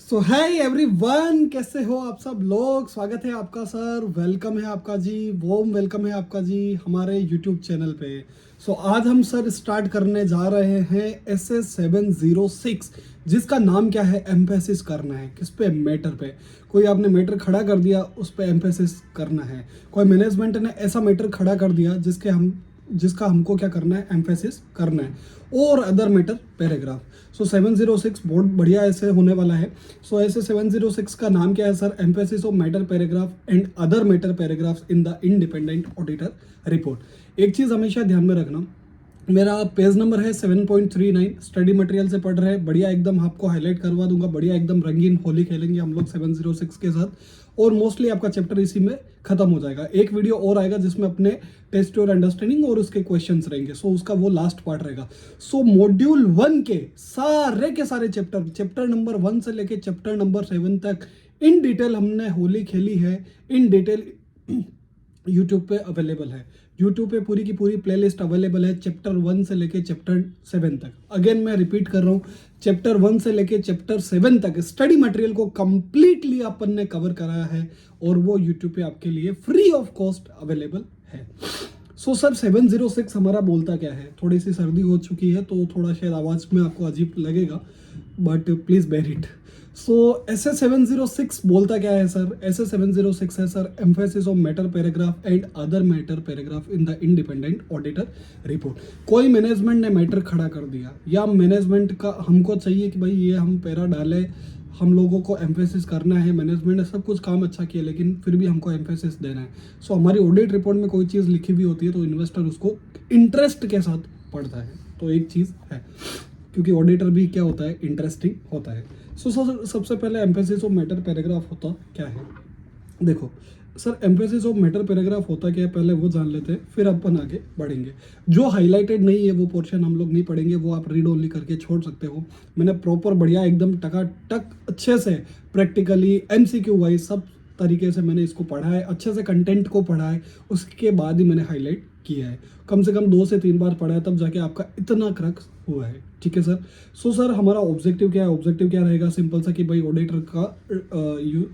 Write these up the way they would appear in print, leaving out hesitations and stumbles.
सो hi everyone, कैसे हो आप सब लोग। स्वागत है आपका सर, वेलकम है आपका जी, वॉर्म वेलकम है आपका जी हमारे यूट्यूब चैनल पे। आज हम सर स्टार्ट करने जा रहे हैं SS706, जिसका नाम क्या है, एम्फेसिस करना है। किस पे? मैटर पे। कोई आपने मैटर खड़ा कर दिया, उस पे एम्फेसिस करना है। कोई मैनेजमेंट ने ऐसा मैटर खड़ा कर दिया जिसका हमको क्या करना है, एम्फेसिस करना है। और अदर मैटर पैराग्राफ। 706 बहुत बढ़िया ऐसे होने वाला है। ऐसे 706 का नाम क्या है sir? Emphasis of matter paragraph and other matter paragraphs in the independent auditor report. एक चीज हमेशा ध्यान में रखना, मेरा पेज नंबर है 7.39। स्टडी मटेरियल से पढ़ रहे हैं, बढ़िया एकदम आपको हाईलाइट करवा दूंगा, बढ़िया एकदम रंगीन होली खेलेंगे हम लोग 706 के साथ। और मोस्टली आपका चैप्टर इसी में खत्म हो जाएगा। एक वीडियो और आएगा जिसमें अपने टेस्ट और अंडरस्टैंडिंग और उसके क्वेश्चंस रहेंगे। उसका वो लास्ट पार्ट रहेगा। मॉड्यूल 1 के सारे चैप्टर नंबर 1 से लेके चैप्टर नंबर 7 तक इन डिटेल हमने होली खेली है। इन डिटेल यूट्यूब पे अवेलेबल है। यूट्यूब पे पूरी की पूरी प्लेलिस्ट अवेलेबल है, चैप्टर 1 से लेके चैप्टर 7 तक। अगेन मैं रिपीट कर रहा हूँ, चैप्टर 1 से लेके चैप्टर 7 तक स्टडी मटेरियल को कंप्लीटली अपन ने कवर कराया है और वो यूट्यूब पे आपके लिए फ्री ऑफ कॉस्ट अवेलेबल है। सर 706 हमारा बोलता क्या है? थोड़ी सी सर्दी हो चुकी है तो थोड़ा शायद आवाज में आपको अजीब लगेगा, but please bear it. SS706 बोलता क्या है सर? SS706 है sir, emphasis of matter paragraph and other matter paragraph in the independent auditor report. कोई मैनेजमेंट ने मैटर खड़ा कर दिया या मैनेजमेंट का हमको चाहिए कि भाई ये हम पैरा डाले, हम लोगों को एम्फेसिस करना है। मैनेजमेंट ने सब कुछ काम अच्छा किया लेकिन फिर भी हमको एम्फेसिस देना है। हमारी ऑडिट रिपोर्ट में कोई चीज़ लिखी हुई होती है तो इन्वेस्टर उसको इंटरेस्ट के साथ पढ़ता है। तो एक चीज़ है, क्योंकि ऑडिटर भी क्या होता है, इंटरेस्टिंग होता है। सबसे पहले एम्फेसिस ऑफ मैटर पैराग्राफ होता क्या है? देखो sir, emphasis of matter paragraph होता क्या है, पहले वो जान लेते हैं, फिर अपन आगे बढ़ेंगे। जो हाईलाइटेड नहीं है वो पोर्शन हम लोग नहीं पढ़ेंगे, वो आप रीड ओनली करके छोड़ सकते हो। मैंने प्रॉपर बढ़िया एकदम टकाटक अच्छे से प्रैक्टिकली MCQ वाइज सब तरीके से मैंने इसको पढ़ा है, अच्छे से कंटेंट को पढ़ा है, उसके बाद ही मैंने हाईलाइट किया है। कम से कम 2 से 3 बार पढ़ा है, तब जाके आपका इतना क्रक्स हुआ है। ठीक है सर। सर हमारा ऑब्जेक्टिव क्या है? ऑब्जेक्टिव क्या रहेगा? सिंपल सा कि भाई ऑडिटर का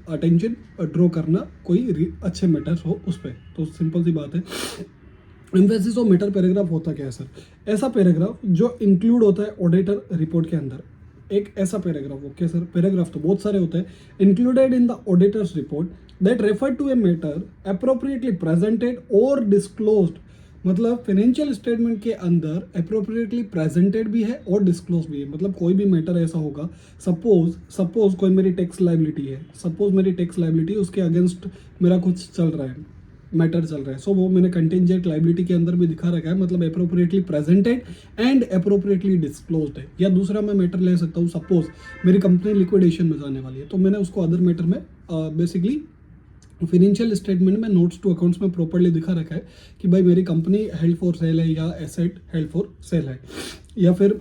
अटेंशन ड्रॉ करना, कोई अच्छे मैटर्स हो उस पर। तो सिंपल सी बात है। एम्फेसिस ऑफ मैटर पैराग्राफ होता क्या है सर? ऐसा पैराग्राफ जो इंक्लूड होता है ऑडिटर रिपोर्ट के अंदर। एक ऐसा पैराग्राफ, ओके सर, पैराग्राफ तो बहुत सारे होते हैं। Included in the auditor's report that refer to a matter appropriately presented और डिस्क्लोज्ड। मतलब फाइनेंशियल स्टेटमेंट के अंदर अप्रोप्रिएटली प्रेजेंटेड भी है और डिस्क्लोज भी है। मतलब कोई भी मैटर ऐसा होगा, सपोज कोई मेरी टैक्स लायबिलिटी है, सपोज मेरी टैक्स लायबिलिटी, उसके अगेंस्ट मेरा कुछ चल रहा है, मैटर चल रहा है। वो मैंने कंटिंजेंट लायबिलिटी के अंदर भी दिखा रखा है, मतलब appropriately presented and appropriately disclosed है। या दूसरा मैं मैटर ले सकता हूँ, सपोज मेरी कंपनी लिक्विडेशन में जाने वाली है, तो मैंने उसको अदर मैटर में बेसिकली फाइनेंशियल स्टेटमेंट में नोट्स टू अकाउंट्स में प्रॉपर्ली दिखा रखा है कि भाई मेरी कंपनी हेल्ड फॉर सेल है या एसेट हेल्ड फॉर सेल है, या फिर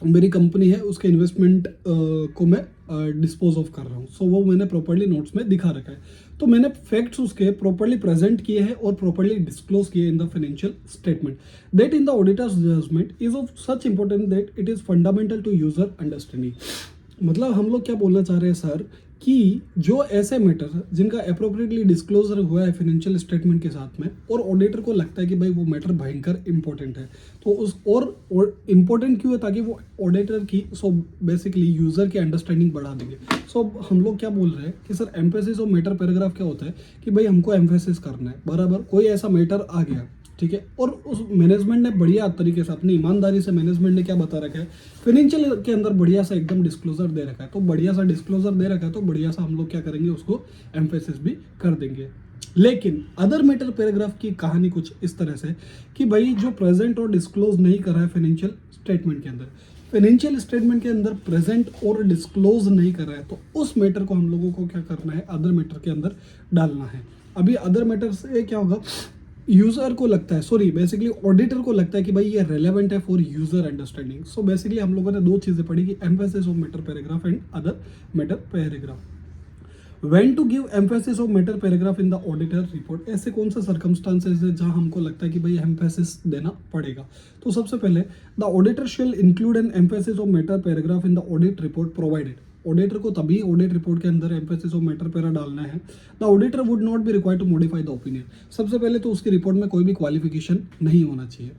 मेरी कंपनी है उसके इन्वेस्टमेंट को मैं डिस्पोज ऑफ कर रहा हूँ। वो मैंने प्रॉपर्ली नोट्स में दिखा रखा है। तो मैंने फैक्ट्स उसके प्रॉपर्ली प्रेजेंट किए हैं और प्रॉपर्ली डिस्क्लोज किए in the financial statement. That in the auditor's judgment is of such important that it is fundamental to user understanding. मतलब हम लोग क्या बोलना चाह रहे हैं सर कि जो ऐसे मैटर जिनका अप्रोप्रिएटली डिस्क्लोजर हुआ है फाइनेंशियल स्टेटमेंट के साथ में, और ऑडिटर को लगता है कि भाई वो मैटर भयंकर इंपॉर्टेंट है, तो उस और इम्पोर्टेंट क्यों है? ताकि वो ऑडिटर की बेसिकली यूजर की अंडरस्टैंडिंग बढ़ा देंगे। हम लोग क्या बोल रहे हैं कि sir emphasis of matter paragraph क्या होता है कि भाई हमको एम्फेसिस करना है, बराबर। कोई ऐसा मैटर आ गया, ठीक है, और उस मैनेजमेंट ने बढ़िया तरीके से अपनी ईमानदारी से मैनेजमेंट ने क्या बता रखा है, फाइनेंशियल के अंदर बढ़िया सा एकदम डिस्क्लोजर दे रखा है। तो बढ़िया सा डिस्क्लोजर दे रखा है तो बढ़िया सा हम लोग क्या करेंगे, उसको एम्फेसिस भी कर देंगे। लेकिन अदर मैटर पैराग्राफ की कहानी कुछ इस तरह से कि भाई जो प्रेजेंट और डिस्क्लोज नहीं कर रहा है फाइनेंशियल स्टेटमेंट के अंदर, फाइनेंशियल स्टेटमेंट के अंदर प्रेजेंट और डिस्क्लोज नहीं कर रहा है, तो उस मैटर को हम लोगों को क्या करना है, अदर मैटर के अंदर डालना है। अभी अदर मैटर से क्या होगा, यूजर को लगता है, बेसिकली ऑडिटर को लगता है कि भाई ये रेलेवेंट है फॉर यूजर अंडरस्टैंडिंग। बेसिकली हम लोगों ने 2 चीजें पढ़ी कि emphasis of matter paragraph and other matter paragraph. When to give emphasis of matter paragraph in the auditor report, ऐसे कौन से सर्कमस्टांसेस है जहां हमको लगता है कि भाई एम्फेसिस देना पड़ेगा। सबसे पहले the auditor shall include N emphasis of matter paragraph in the audit report provided. Auditor को तभी ऑडिट रिपोर्ट के अंदर एम्फेसिस ऑफ मैटर पैरा डालना है। The auditor would not be required to modify the opinion. सबसे पहले तो उसकी रिपोर्ट में कोई भी क्वालिफिकेशन नहीं होना चाहिए।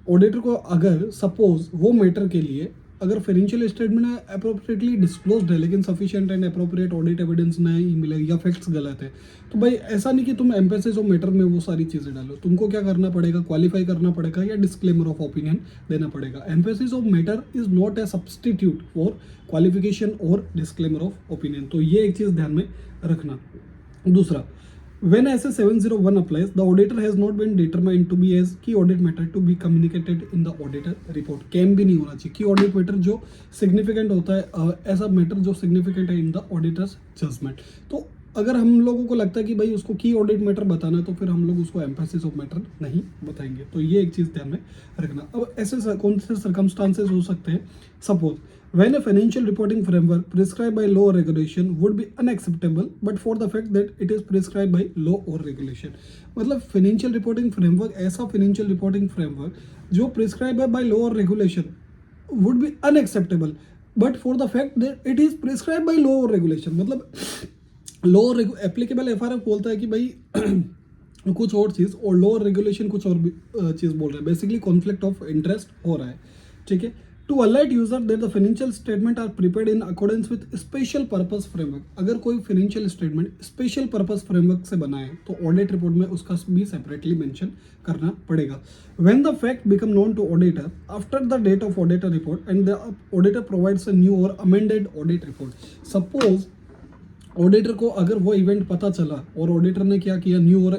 ऑडिटर को अगर सपोज वो मैटर के लिए अगर फाइनेंशियल स्टेटमेंट अप्रोप्रिएटली डिस्क्लोज्ड है लेकिन sufficient and appropriate audit evidence नहीं मिले या फैक्ट्स गलत है, तो भाई ऐसा नहीं कि तुम एम्फेसिस ऑफ मैटर में वो सारी चीज़ें डालो, तुमको क्या करना पड़ेगा, क्वालिफाई करना पड़ेगा या डिस्क्लेमर ऑफ ओपिनियन देना पड़ेगा। Emphasis of matter is not a substitute for qualification और डिस्क्लेमर ऑफ ओपिनियन। तो ये एक चीज़ ध्यान में रखना। दूसरा, when SA 701 applies, the auditor has not been determined to be as key audit matter to be communicated in the auditor report। KAM भी नहीं होना चाहिए। की ऑडिट मैटर जो सिग्निफिकेंट होता है, ऐसा मैटर जो सिग्निफिकेंट है इन द ऑडिटर्स जजमेंट। तो अगर हम लोगों को लगता है कि भाई उसको की ऑडिट मैटर बताना है तो फिर हम लोग उसको एम्फेसिस ऑफ मैटर नहीं बताएंगे। तो ये एक चीज़ ध्यान में रखना। अब ऐसे कौन से सर्कमस्टांसेस हो सकते हैं, suppose when a financial reporting framework prescribed by law or regulation would be unacceptable but for the fact that it is prescribed by law or regulation। मतलब फाइनेंशियल रिपोर्टिंग फ्रेमवर्क, ऐसा फाइनेंशियल रिपोर्टिंग फ्रेमवर्क जो prescribe है bye law और regulation would be unacceptable but for the fact that it is prescribe bye law और regulation. मतलब law और applicable FRF बोलता है कि भाई कुछ और चीज़ और लॉ और रेगुलेशन कुछ और चीज़ बोल रहा है। बेसिकली कॉन्फ्लिक्ट ऑफ इंटरेस्ट हो रहा है, ठीक है। To alert user that the financial statement are prepared in accordance with special purpose framework. अगर कोई financial statement special purpose framework से बना है तो ऑडिट रिपोर्ट में उसका भी सेपरेटली मेंशन करना पड़ेगा। When the fact become known to auditor after the date of auditor report and the auditor provides a new और amended audit report. Suppose auditor को अगर वो इवेंट पता चला और ऑडिटर ने क्या किया, न्यू और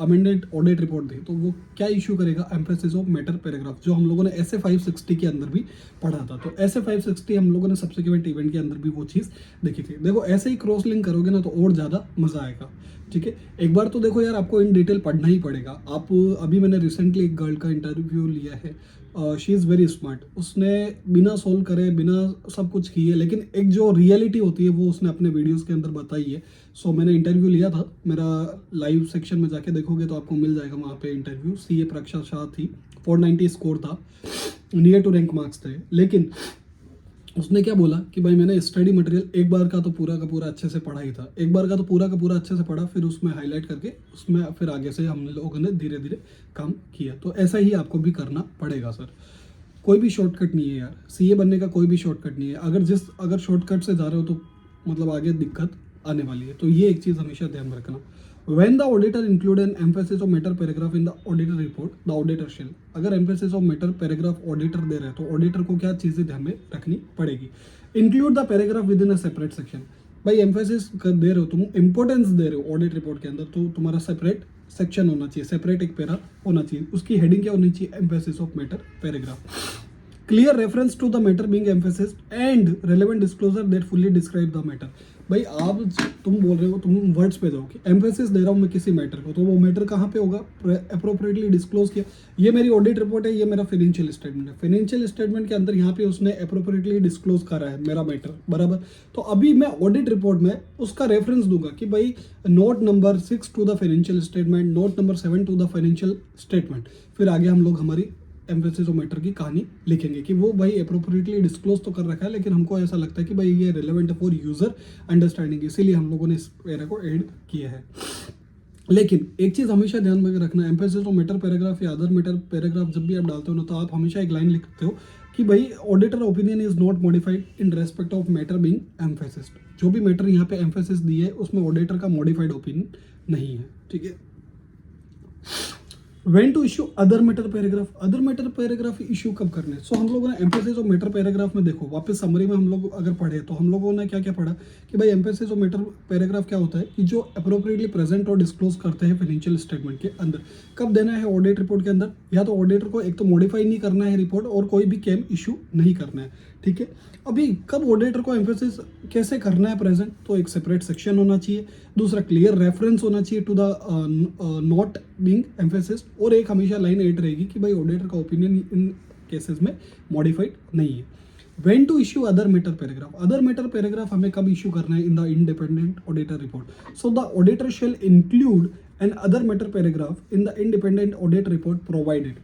अमेंडेड ऑडिट रिपोर्ट दी, तो वो क्या इशू करेगा, एम्फेसिस ऑफ मैटर पैराग्राफ, जो हम लोगों ने SA 560 के अंदर भी पढ़ा था। तो SA 560 हम लोगों ने सब्सिक्वेंट इवेंट के अंदर भी वो चीज़ देखी थी। देखो ऐसे ही क्रॉस लिंक करोगे ना तो और ज़्यादा मज़ा आएगा, ठीक है। एक बार तो देखो यार, आपको इन डिटेल पढ़ना ही पड़ेगा। आप अभी मैंने रिसेंटली एक गर्ल का इंटरव्यू लिया है, शी इज़ वेरी स्मार्ट। उसने बिना सोल्व करे, बिना सब कुछ किए, लेकिन एक जो रियलिटी होती है वो उसने अपने वीडियोस के अंदर बताई है। सो मैंने इंटरव्यू लिया था, मेरा लाइव सेक्शन में जाके देखोगे तो आपको मिल जाएगा वहाँ पे इंटरव्यू। CA प्रक्षा शाह थी, 490 स्कोर था, नियर टू रैंक मार्क्स थे। लेकिन उसने क्या बोला कि भाई मैंने स्टडी मटेरियल एक बार का तो पूरा का पूरा अच्छे से पढ़ा ही था, एक बार का तो पूरा का पूरा अच्छे से पढ़ा, फिर उसमें हाईलाइट करके उसमें फिर आगे से हम लोगों ने धीरे धीरे काम किया। तो ऐसा ही आपको भी करना पड़ेगा सर। कोई भी शॉर्टकट नहीं है यार, CA बनने का कोई भी शॉर्टकट नहीं है। अगर शॉर्टकट से जा रहे हो तो मतलब आगे दिक्कत आने वाली है। तो ये एक चीज़ हमेशा ध्यान में रखना। When the auditor include an emphasis of matter paragraph in the auditor report, the auditor shall। अगर emphasis of matter paragraph auditor दे रहे हैं तो ऑडिटर को क्या चीज़ें ध्यान में रखनी पड़ेगी। Include the paragraph within a separate section। भाई एम्फेसिस दे रहे हो, तुम इंपॉर्टेंस दे रहे हो ऑडिट रिपोर्ट के अंदर, तो तुम्हारा सेपरेट सेक्शन होना चाहिए, सेपरेट एक पैरा होना चाहिए। उसकी हेडिंग क्या होनी चाहिए, emphasis of matter paragraph. Clear reference to the matter being emphasis and relevant disclosure that fully describe the matter. भाई आप तुम बोल रहे हो, तुम वर्ड्स पे जाओ कि एम्फेसिस दे रहा हूँ मैं किसी मैटर को, तो वो मैटर कहाँ पे होगा, अप्रोप्रिएटली डिस्क्लोज किया। ये मेरी ऑडिट रिपोर्ट है, ये मेरा फाइनेंशियल स्टेटमेंट है। फाइनेंशियल स्टेटमेंट के अंदर यहाँ पे उसने अप्रोप्रिएटली डिस्क्लोज करा है मेरा मैटर, बराबर। तो अभी मैं ऑडिट रिपोर्ट में उसका रेफरेंस दूंगा कि भाई note number 6 to the financial statement, note number 7 to the financial statement. फिर आगे हम लोग हमारी एम्फेसिस ऑफ मैटर की कहानी लिखेंगे कि वो भाई अप्रोप्रिएटली डिस्क्लोज तो कर रखा है, लेकिन हमको ऐसा लगता है कि भाई ये रिलेवेंट फॉर यूजर अंडरस्टैंडिंग, इसीलिए हम लोगों ने इस पैरा को ऐड किया है। लेकिन एक चीज़ हमेशा ध्यान में रखना, एम्फेसिस ऑफ मैटर पैराग्राफ या अदर मैटर पैराग्राफ जब भी आप डालते हो ना, तो आप हमेशा एक लाइन लिखते हो कि भाई auditor opinion is not modified in respect of matter being एम्फेसिस्ड। जो भी मैटर यहाँ पे एम्फेसिस दी है उसमें ऑडिटर का मॉडिफाइड ओपिनियन नहीं है, ठीक है। When to issue other matter paragraph, other matter paragraph issue कब करने। सो हम लोगों ने एम्फेसिस ऑफ मैटर पैराग्राफ में देखो, वापस समरी में हम लोग अगर पढ़े तो हम लोगों ने क्या क्या पढ़ा कि भाई एम्फेसिस ऑफ मैटर पैराग्राफ क्या होता है कि जो अप्रोप्रिएटली प्रेजेंट और डिस्क्लोज करते हैं फाइनेंशियल स्टेटमेंट के अंदर। कब देना है, ऑडिट रिपोर्ट के अंदर, या तो ऑडिटर को एक तो मॉडिफाई नहीं करना है रिपोर्ट और कोई भी क्लेम इशू नहीं करना है, ठीक है। अभी कब ऑडिटर को एम्फेसिस कैसे करना है प्रेजेंट, तो एक सेपरेट सेक्शन होना चाहिए। दूसरा, क्लियर रेफरेंस होना चाहिए to the not being emphasis, और एक हमेशा लाइन एड रहेगी कि भाई ऑडिटर का ओपिनियन इन केसेस में मॉडिफाइड नहीं है। When to issue other matter paragraph, other matter paragraph हमें कब इशू करना है, in the independent auditor report. So the auditor shall include an other matter paragraph in the independent audit report provided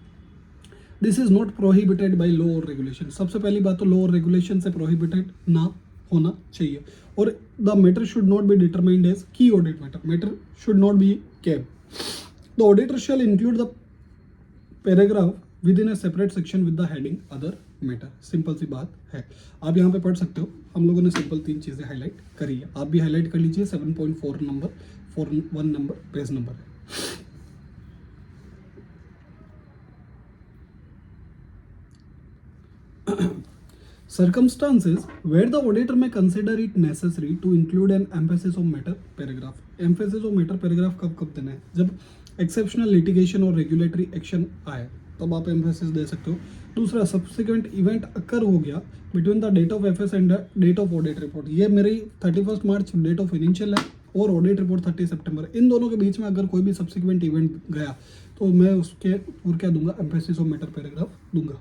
this is not prohibited by law और regulation. सबसे पहली बात तो law और रेगुलेशन से प्रोहिबिटेड ना होना चाहिए। और the matter should not be determined as key audit matter, matter should not be kept. The auditor shall include the paragraph within a separate section with the heading other matter. Simple सी बात है, आप यहाँ पे पढ़ सकते हो। हम लोगों ने सिंपल 3 चीज़ें हाईलाइट करी है, आप भी हाईलाइट कर लीजिए। 7.4 नंबर 41 नंबर पेज नंबर है। Circumstances where the auditor may consider it necessary to include an emphasis of matter paragraph. Emphasis of matter paragraph कब देना है? जब exceptional litigation और regulatory action आए तब आप emphasis दे सकते हो। दूसरा, subsequent event occur हो गया between the date of FS and the date of audit report। ये मेरी 31 मार्च डेट ऑफ फाइनेंशियल है और ऑडिट रिपोर्ट 30 सितंबर। इन दोनों के बीच में अगर कोई भी सब्सिक्वेंट इवेंट गया तो मैं उसके ऊपर क्या दूंगा? एम्फेसिस ऑफ मैटर पैराग्राफ दूंगा।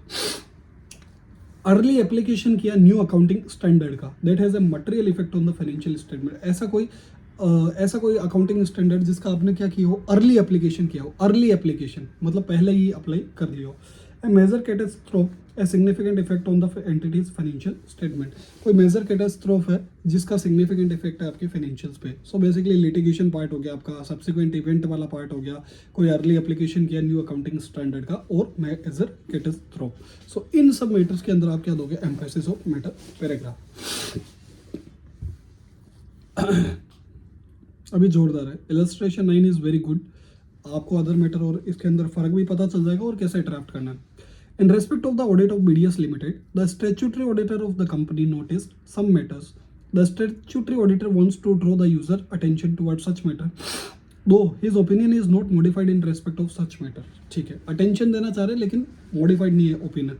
अर्ली एप्लीकेशन किया न्यू अकाउंटिंग स्टैंडर्ड का, that has a material effect on the financial statement. ऐसा कोई अकाउंटिंग स्टैंडर्ड जिसका आपने क्या किया हो? अर्ली एप्लीकेशन किया हो। अर्ली एप्लीकेशन मतलब पहले ही अप्लाई कर लिया हो। A major catastrophe a significant effect on the entity's financial statement. कोई मेजर कैटास्ट्रोफ है जिसका सिग्निफिकेंट इफेक्ट है आपके फाइनेंशियल्स पे। सो बेसिकली लिटिगेशन पार्ट हो गया आपका, सब्सिक्वेंट इवेंट वाला पार्ट हो गया, कोई अर्ली एप्लीकेशन किया न्यू अकाउंटिंग स्टैंडर्ड का, और मेजर कैटास्ट्रोफ। सो इन सब मैटर्स के अंदर आप क्या दोगे? Emphasis of matter paragraph. अभी जोरदार है। Illustration 9 is very good. आपको अदर मैटर और इसके अंदर फर्क भी पता चल जाएगा और कैसे ड्राफ्ट करना है। In respect of the audit of BDS Limited, the statutory auditor of the company noticed some matters. The statutory auditor wants to draw the user attention towards such matter, though his opinion is not modified in respect of such matter. ठीक है, attention देना चाह रहे लेकिन modified नहीं है opinion.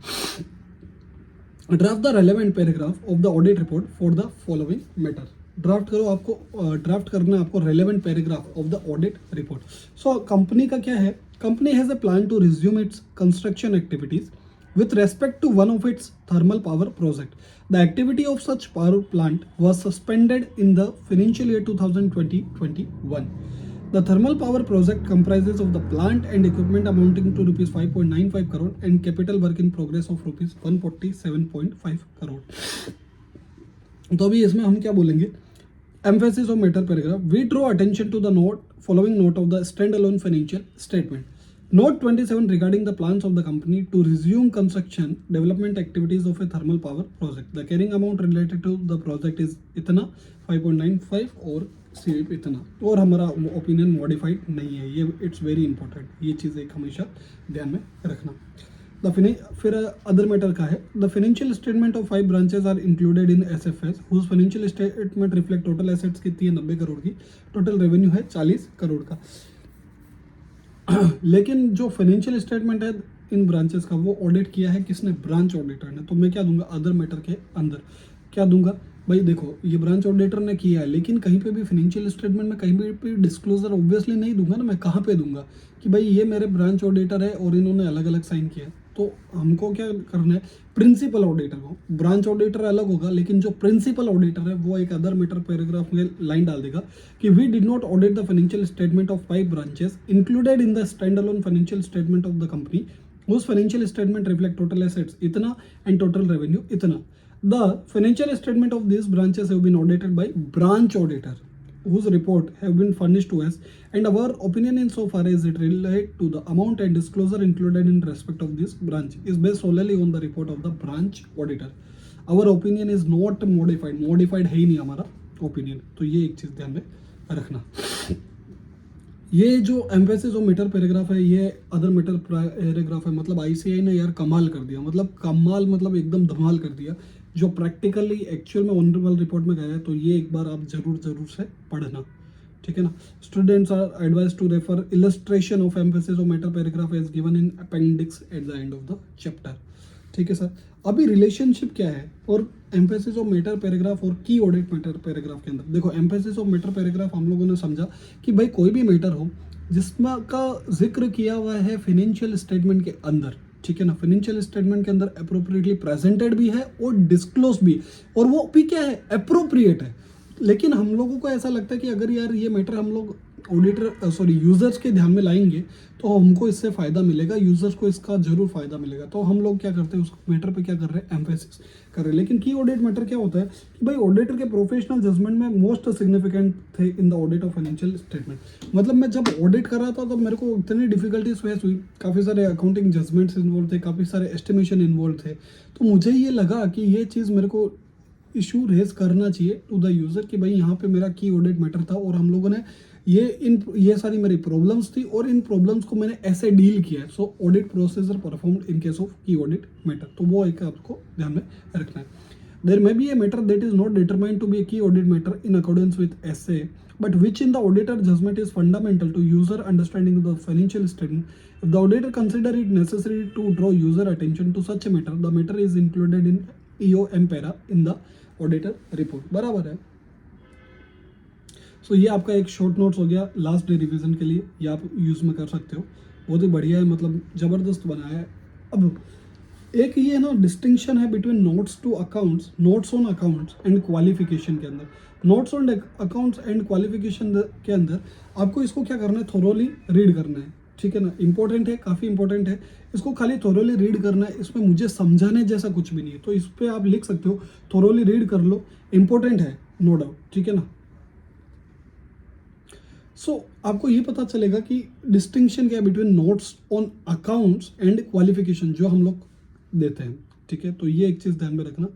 Draft the relevant paragraph of the audit report for the following matter. Draft करो, आपको ड्राफ्ट करना है आपको relevant paragraph of the audit report. So company का क्या है? Company has a plan to resume its construction activities with respect to one of its thermal power project. The activity of such power plant was suspended in the financial year 2020-21. The thermal power project comprises of the plant and equipment amounting to rupees 5.95 crore and capital work in progress of rupees 147.5 crore. तो अभी इसमें हम क्या बोलेंगे? Emphasis of matter paragraph. We draw attention to the following note of the standalone financial statement. Note 27 regarding the plans of the company to resume construction development activities of a thermal power project. The carrying amount related to the project is इतना 5.95 और सिर्फ इतना, और हमारा opinion modified नहीं है। ये it's very important, ये चीज़ एक हमेशा ध्यान में रखना। फिर अदर मैटर का है, the financial statement of 5 branches are included in SFS whose financial statement reflect total assets कितनी है? 90 करोड़ की। टोटल रेवेन्यू है 40 करोड़ का। लेकिन जो फाइनेंशियल स्टेटमेंट है इन ब्रांचेस का वो ऑडिट किया है किसने? ब्रांच ऑडिटर ने। तो मैं क्या दूंगा? अदर मैटर के अंदर क्या दूंगा? भाई देखो, ये ब्रांच ऑडिटर ने किया है, लेकिन कहीं पे भी फाइनेंशियल स्टेटमेंट में कहीं भी डिस्क्लोजर ऑब्वियसली नहीं दूंगा ना। मैं कहाँ पे दूंगा कि भाई ये मेरे ब्रांच ऑडिटर है और इन्होंने अलग अलग साइन किया। तो हमको क्या करना है? प्रिंसिपल ऑडिटर को, ब्रांच ऑडिटर अलग होगा लेकिन जो प्रिंसिपल ऑडिटर है वो एक अदर मैटर पैराग्राफ में लाइन डाल देगा कि we did not audit the financial statement of 5 branches included in the standalone financial statement of the company whose financial statement reflect total assets इतना and total revenue इतना. The financial statement of these branches have been audited by branch auditor whose report have been furnished to us, and our opinion in so far as it relate to the amount and disclosure included in respect of this branch is based solely on the report of the branch auditor. Our opinion is not modified है ही नहीं हमारा opinion. तो ये एक चीज़ ध्यान में रखना. ये जो एम्फेसिस ऑफ मैटर पैराग्राफ है ये अदर मैटर पैराग्राफ है, मतलब आईसीआई ने यार कमाल कर दिया, मतलब एकदम धमाल कर दिया जो प्रैक्टिकली एक्चुअल में ऑनरेबल रिपोर्ट में गया है। तो ये एक बार आप जरूर से पढ़ना, ठीक है ना। Students are advise to refer illustration of emphasis of matter paragraph as given in appendix at the end of the chapter, ठीक है सर। अभी रिलेशनशिप क्या है और एम्फेसिस ऑफ मैटर पैराग्राफ और की ऑडिट मैटर पैराग्राफ के अंदर देखो। एम्फेसिस ऑफ मैटर पैराग्राफ हम लोगों ने समझा कि भाई कोई भी मैटर हो जिसमें का जिक्र किया हुआ है फाइनेंशियल स्टेटमेंट के अंदर, ठीक है ना, फाइनेंशियल स्टेटमेंट के अंदर अप्रोप्रिएटली प्रेजेंटेड भी है और डिस्क्लोज भी, और वो भी क्या है? अप्रोप्रिएट है। लेकिन हम लोगों को ऐसा लगता है कि अगर यार ये मैटर हम लोग ऑडिटर यूजर्स के ध्यान में लाएंगे तो हमको इससे फ़ायदा मिलेगा, यूजर्स को इसका जरूर फ़ायदा मिलेगा। तो हम लोग क्या करते हैं, उस मैटर पे क्या कर रहे हैं, एम्फेसिस कर रहे हैं। लेकिन की ऑडिट मैटर क्या होता है कि भाई ऑडिटर के प्रोफेशनल जजमेंट में मोस्ट सिग्निफिकेंट थे in the audit of financial statement. मतलब मैं जब ऑडिट कर रहा था तो मेरे को इतनी डिफिकल्टीज फेस हुई, काफ़ी सारे अकाउंटिंग जजमेंट्स इन्वॉल्व थे, काफ़ी सारे एस्टिमेशन इन्वॉल्व थे। तो मुझे ये लगा कि ये चीज़ मेरे को इशू रेज करना चाहिए टू द यूज़र कि भाई यहाँ पे मेरा की ऑडिट मैटर था और हम लोगों ने ये सारी मेरी प्रॉब्लम्स थी और इन प्रॉब्लम्स को मैंने ऐसे डील किया है। So audit procedure performed in case of key audit matter, तो वो एक आपको ध्यान में रखना है। There may be a matter that is not determined to be a key audit matter in accordance with SA, but which in the auditor judgment is fundamental to user understanding of the financial statement. If the auditor consider it necessary to draw user attention to such a matter, the matter is included in EOM para in the auditor report. बराबर है। सो ये आपका एक short notes हो गया last day revision के लिए, ये आप यूज़ में कर सकते हो, बहुत ही बढ़िया है, मतलब ज़बरदस्त बनाया है। अब एक ये ना डिस्टिंक्शन है between notes to accounts, notes on accounts and qualification के अंदर। Notes on accounts and qualification के अंदर आपको इसको क्या करना है, थोरोली रीड करना है, ठीक है ना। इंपॉर्टेंट है, काफ़ी इंपॉर्टेंट है, इसको खाली थोरोली रीड करना है, इसमें मुझे समझाने जैसा कुछ भी नहीं है। तो इस पर आप लिख सकते हो, थोरोली रीड कर लो, इंपॉर्टेंट है नो डाउट, ठीक है ना। सो आपको ये पता चलेगा कि डिस्टिंक्शन क्या है between notes on accounts and qualification जो हम लोग देते हैं, ठीक है। तो ये एक चीज़ ध्यान में रखना।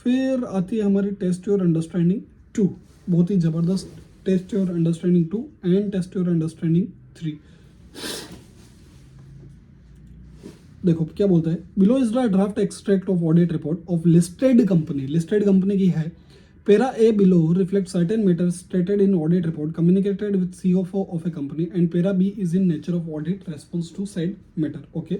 फिर आती है हमारी टेस्ट योर अंडरस्टैंडिंग 2, बहुत ही ज़बरदस्त, test your understanding 2 and test your understanding 3। देखो क्या बोलता है, below is the draft extract of audit report of listed company, listed company की है। Para A below reflects certain matters stated in audit report communicated with CFO of a company, and Para B is in nature of audit response to said matter. Okay.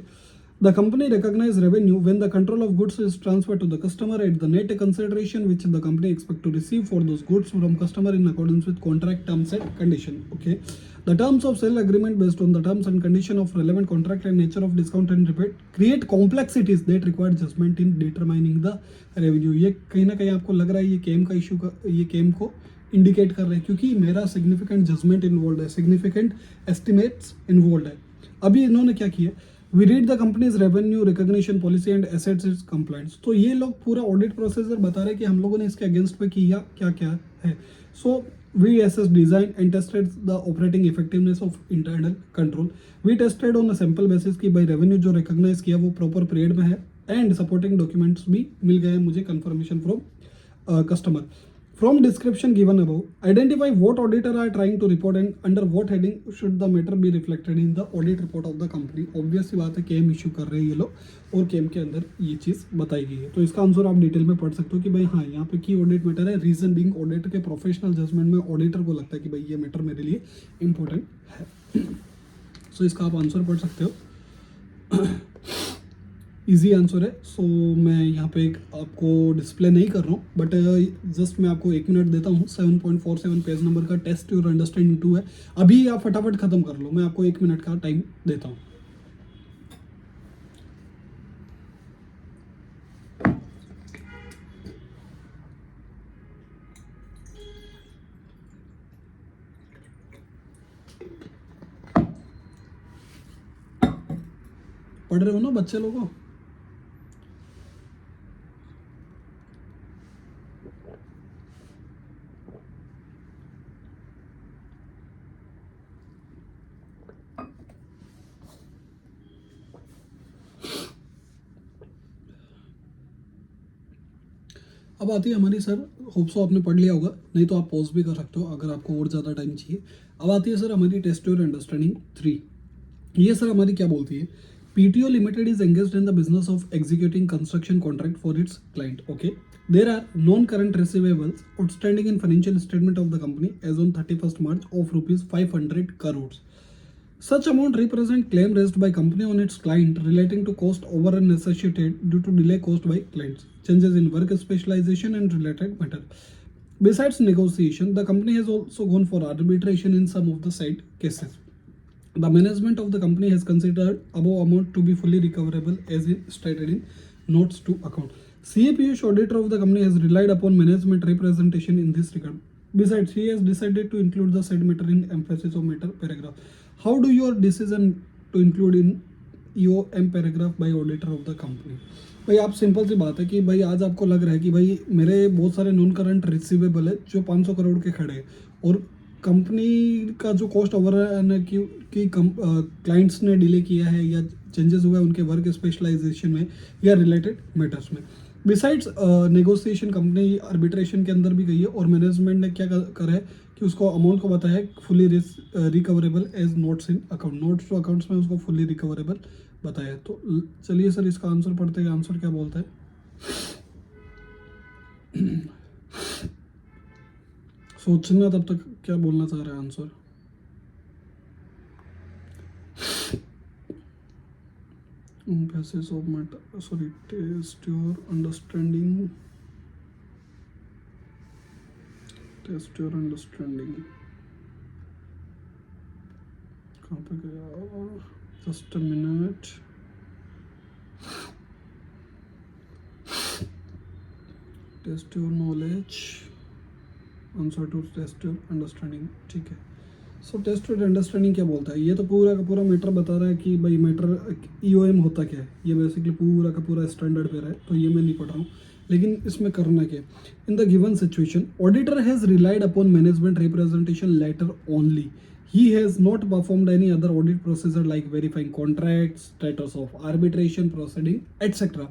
The company recognizes revenue when the control of goods is transferred to the customer at the net consideration which the company expect to receive for those goods from customer in accordance with contract terms and condition. Okay. The terms of sale agreement based on the terms and condition of relevant contract and nature of discount and rebate create complexities that require judgment in determining the revenue. ये कहीं ना कहीं आपको लग रहा है ये केम का इशू का, ये केम को इंडिकेट कर रहा है क्योंकि मेरा सिग्निफिकेंट जजमेंट इन्वॉल्व है, सिग्निफिकेंट एस्टिमेट्स इन्वॉल्व है। अभी इन्होंने क्या किया, we read the company's revenue recognition policy and assets is compliance. तो ये लोग पूरा ऑडिट प्रोसीजर बता रहे हैं कि हम लोगों ने इसके अगेंस्ट पे किया क्या क्या है। सो we assessed design and tested the operating effectiveness of internal control. We tested on a sample basis कि भाई रेवेन्यू जो रिकॉग्नाइज किया वो प्रॉपर पीरियड में है एंड सपोर्टिंग डॉक्यूमेंट्स भी मिल गए मुझे confirmation from customer. From description given above, identify what auditor are trying to report and under what heading should the matter be reflected in the audit report of the company. Obvious सी बात है केम issue कर रहे हैं ये लोग और केम के अंदर ये चीज़ बताई गई है। तो इसका आंसर आप डिटेल में पढ़ सकते हो कि भाई हाँ यहाँ पे की ऑडिट मैटर है, रीजन बिंग ऑडिटर के प्रोफेशनल जजमेंट में ऑडिटर को लगता है कि भाई ये मैटर मेरे लिए इंपॉर्टेंट है। सो इसका आप आंसर पढ़ सकते हो, इजी आंसर है। सो मैं यहाँ पे एक आपको डिस्प्ले नहीं कर रहा हूँ बट जस्ट मैं आपको 1 मिनट देता हूँ। 7.47 पेज नंबर का टेस्ट योर अंडरस्टैंडिंग 2 है, अभी आप फटाफट खत्म कर लो, मैं आपको 1 मिनट का टाइम देता हूँ। पढ़ रहे हो ना बच्चे लोगों? अब आती है हमारी सर, होप सो आपने पढ़ लिया होगा, नहीं तो आप पॉज भी कर सकते हो अगर आपको और ज़्यादा टाइम चाहिए। अब आती है सर हमारी टेस्ट योर अंडरस्टैंडिंग 3। ये सर हमारी क्या बोलती है, PTO Limited is engaged in the business of executing construction contract for its client. Okay, there are non-current receivables outstanding in financial statement of the company as on 31st March of rupees 500 crores. Such amount represent claim raised by company on its client relating to cost overrun associated due to delay caused by clients, changes in work specialization and related matter. Besides negotiation, the company has also gone for arbitration in some of the said cases. The management of the company has considered above amount to be fully recoverable as stated in notes to account. CA Piyush, auditor of the company, has relied upon management representation in this regard. Besides, he has decided to include the said matter in emphasis of matter paragraph. How do your decision to include in EOM paragraph by auditor of the company? भाई आप simple सी बात है कि भाई आज आपको लग रहा है कि भाई मेरे बहुत सारे नॉन करंट रिसीवेबल है जो 500 करोड़ के खड़े हैं और कंपनी का जो कॉस्ट ओवर है कि क्लाइंट्स ने डिले किया है या चेंजेस हुआ है उनके वर्क स्पेशलाइजेशन में या रिलेटेड मैटर्स में. बिसाइड्स नेगोशिएशन कंपनी आर्बिट्रेशन के अंदर भी गई है और मैनेजमेंट ने क्या करा है कि उसको अमाउंट को बताया है fully recoverable as notes in account. Notes to accounts में उसको फुली रिकवरेबल बताया है. तो चलिए सर इसका आंसर पढ़ते हैं. आंसर क्या बोलता है? सोचना तब तक क्या बोलना चाह रहा है answer. Emphasis of matter, sorry, test your understanding. Test your understanding. कहाँ पे गया? Just a minute. Test your knowledge. Answer to test your understanding. ठीक है. सो टेस्ट विद अंडरस्टैंडिंग क्या बोलता है? ये तो पूरा का पूरा मैटर बता रहा है कि भाई मैटर EOM होता क्या है. ये बेसिकली पूरा का पूरा स्टैंडर्ड पे रहा है तो ये मैं नहीं पढ़ रहा हूँ. लेकिन इसमें करना क्या? In the given situation auditor has relied upon management representation letter only. He has not performed any other audit procedure like verifying contract, status of arbitration proceeding etcetera.